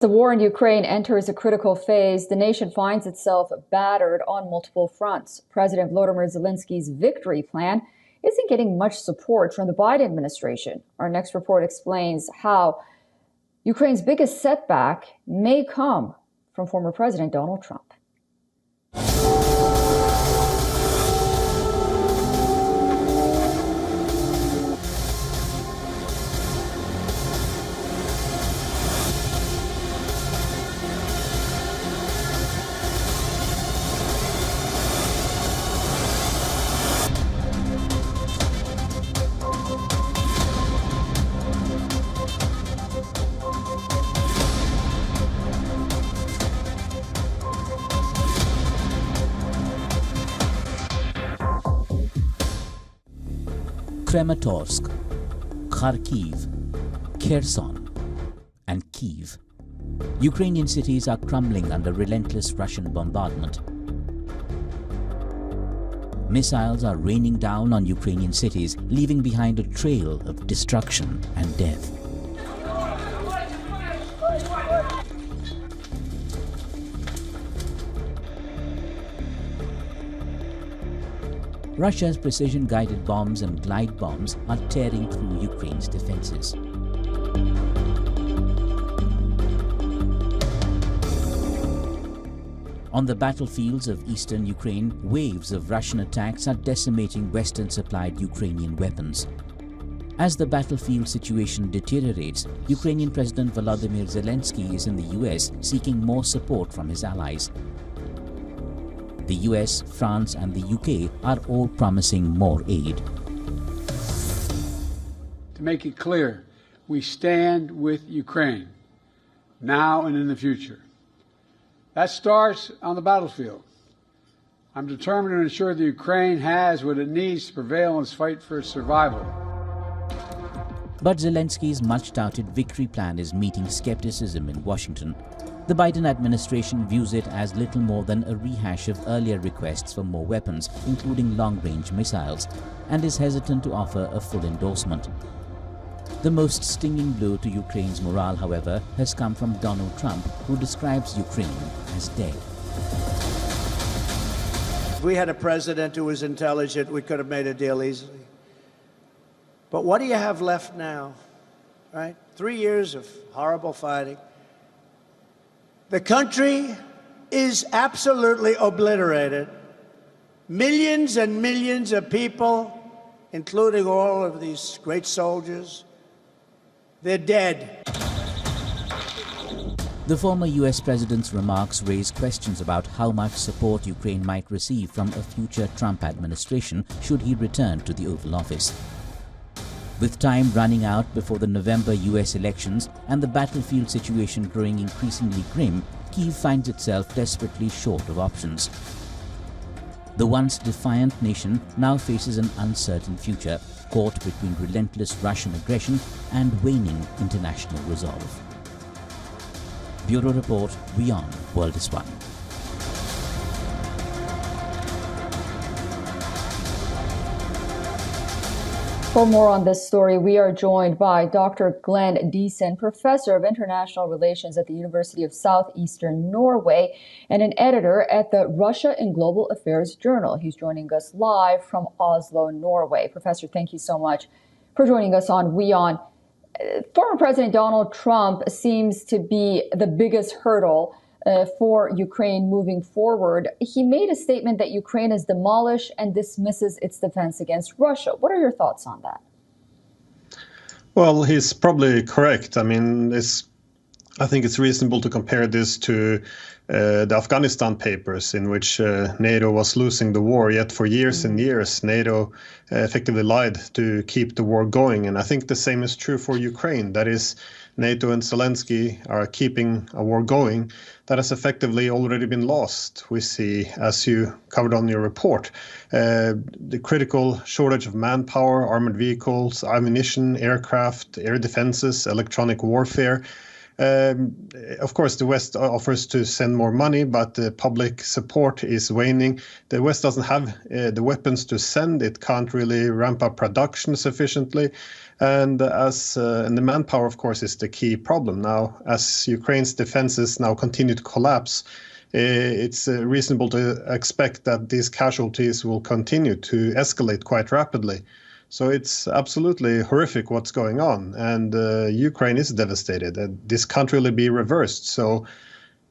The war in Ukraine enters a critical phase. The nation finds itself battered on multiple fronts. President Volodymyr Zelensky's victory plan isn't getting much support from the Biden administration. Our next report explains how Ukraine's biggest setback may come from former President Donald Trump. Kramatorsk, Kharkiv, Kherson, and Kyiv. Ukrainian cities are crumbling under relentless Russian bombardment. Missiles are raining down on Ukrainian cities, leaving behind a trail of destruction and death. Russia's precision-guided bombs and glide bombs are tearing through Ukraine's defenses. On the battlefields of eastern Ukraine, waves of Russian attacks are decimating Western-supplied Ukrainian weapons. As the battlefield situation deteriorates, Ukrainian President Volodymyr Zelensky is in the US seeking more support from his allies. The US, France and the UK are all promising more aid. To make it clear, we stand with Ukraine, now and in the future. That starts on the battlefield. I'm determined to ensure that Ukraine has what it needs to prevail in its fight for its survival. But Zelensky's much-touted victory plan is meeting skepticism in Washington. The Biden administration views it as little more than a rehash of earlier requests for more weapons, including long-range missiles, and is hesitant to offer a full endorsement. The most stinging blow to Ukraine's morale, however, has come from Donald Trump, who describes Ukraine as dead. If we had a president who was intelligent, we could have made a deal easily. But what do you have left now, right? 3 years of horrible fighting. The country is absolutely obliterated. Millions and millions of people, including all of these great soldiers, they're dead. The former US president's remarks raise questions about how much support Ukraine might receive from a future Trump administration should he return to the Oval Office. With time running out before the November US elections and the battlefield situation growing increasingly grim, Kyiv finds itself desperately short of options. The once defiant nation now faces an uncertain future, caught between relentless Russian aggression and waning international resolve. Bureau Report, WION World is One. For more on this story, we are joined by Dr. Glenn Diesen, Professor of International Relations at the University of Southeastern Norway and an editor at the Russia and Global Affairs Journal. He's joining us live from Oslo, Norway. Professor, thank you so much for joining us on WION. Former President Donald Trump seems to be the biggest hurdle for Ukraine moving forward. He made a statement that Ukraine has demolished and dismisses its defense against Russia. What are your thoughts on that? Well, he's probably correct. I mean, I think it's reasonable to compare this to the Afghanistan papers, in which NATO was losing the war, yet for years and years NATO effectively lied to keep the war going. And I think the same is true for Ukraine. That is, NATO and Zelensky are keeping a war going that has effectively already been lost. We see, as you covered on your report, the critical shortage of manpower, armored vehicles, ammunition, aircraft, air defenses, electronic warfare. Of course, the West offers to send more money, but the public support is waning. The West doesn't have the weapons to send. It can't really ramp up production sufficiently. And the manpower, of course, is the key problem. Now, as Ukraine's defenses now continue to collapse, it's reasonable to expect that these casualties will continue to escalate quite rapidly. So it's absolutely horrific what's going on, and Ukraine is devastated. This can't really be reversed. So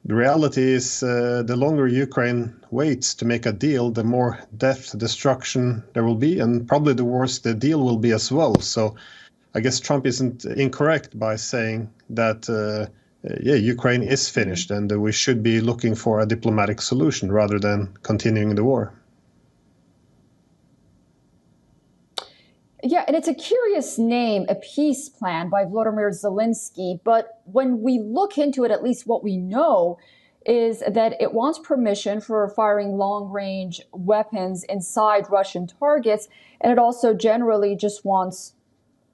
the reality is the longer Ukraine waits to make a deal, the more death, destruction there will be, and probably the worse the deal will be as well. So I guess Trump isn't incorrect by saying that, Ukraine is finished, and we should be looking for a diplomatic solution rather than continuing the war. Yeah, and it's a curious name, a peace plan by Volodymyr Zelensky. But when we look into it, at least what we know is that it wants permission for firing long-range weapons inside Russian targets, and it also generally just wants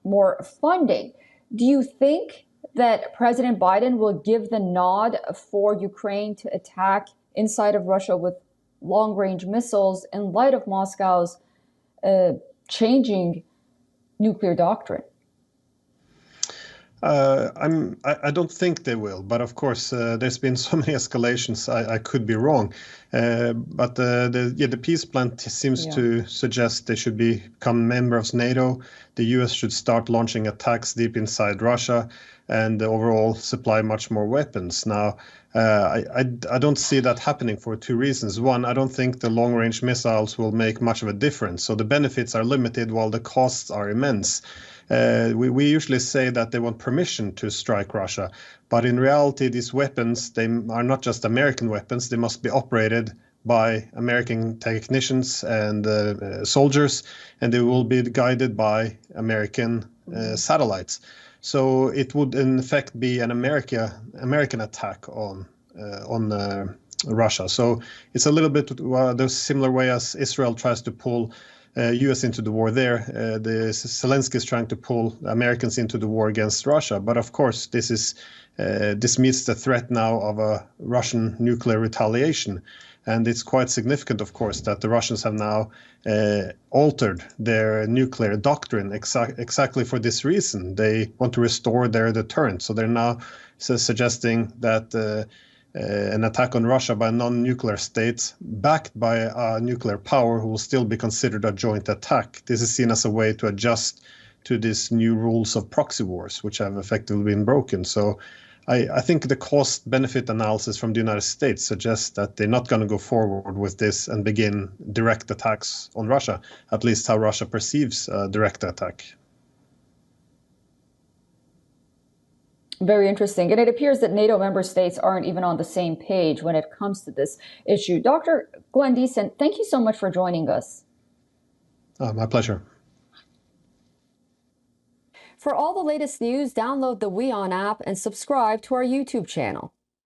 more funding. Do you think that President Biden will give the nod for Ukraine to attack inside of Russia with long-range missiles in light of Moscow's changing nuclear doctrine? I don't think they will, but of course there's been so many escalations. I could be wrong, but the peace plan seems to suggest they should become members of NATO. The U.S. should start launching attacks deep inside Russia, and overall supply much more weapons. Now, I don't see that happening for two reasons. One, I don't think the long-range missiles will make much of a difference. So the benefits are limited while the costs are immense. We usually say that they want permission to strike Russia, but in reality, these weapons, they are not just American weapons. They must be operated by American technicians and soldiers, and they will be guided by American satellites. So it would, in effect, be an American attack on Russia. So it's a little bit the similar way as Israel tries to pull U.S. into the war there. Zelensky is trying to pull Americans into the war against Russia. But of course, this meets the threat now of a Russian nuclear retaliation. And it's quite significant, of course, that the Russians have now altered their nuclear doctrine exactly for this reason. They want to restore their deterrent. So they're now suggesting that an attack on Russia by a non-nuclear state backed by a nuclear power will still be considered a joint attack. This is seen as a way to adjust to these new rules of proxy wars, which have effectively been broken. So I think the cost-benefit analysis from the United States suggests that they're not going to go forward with this and begin direct attacks on Russia, at least how Russia perceives a direct attack. Very interesting. And it appears that NATO member states aren't even on the same page when it comes to this issue. Dr. Glenn Deason, thank you so much for joining us. My pleasure. For all the latest news, download the WION app and subscribe to our YouTube channel.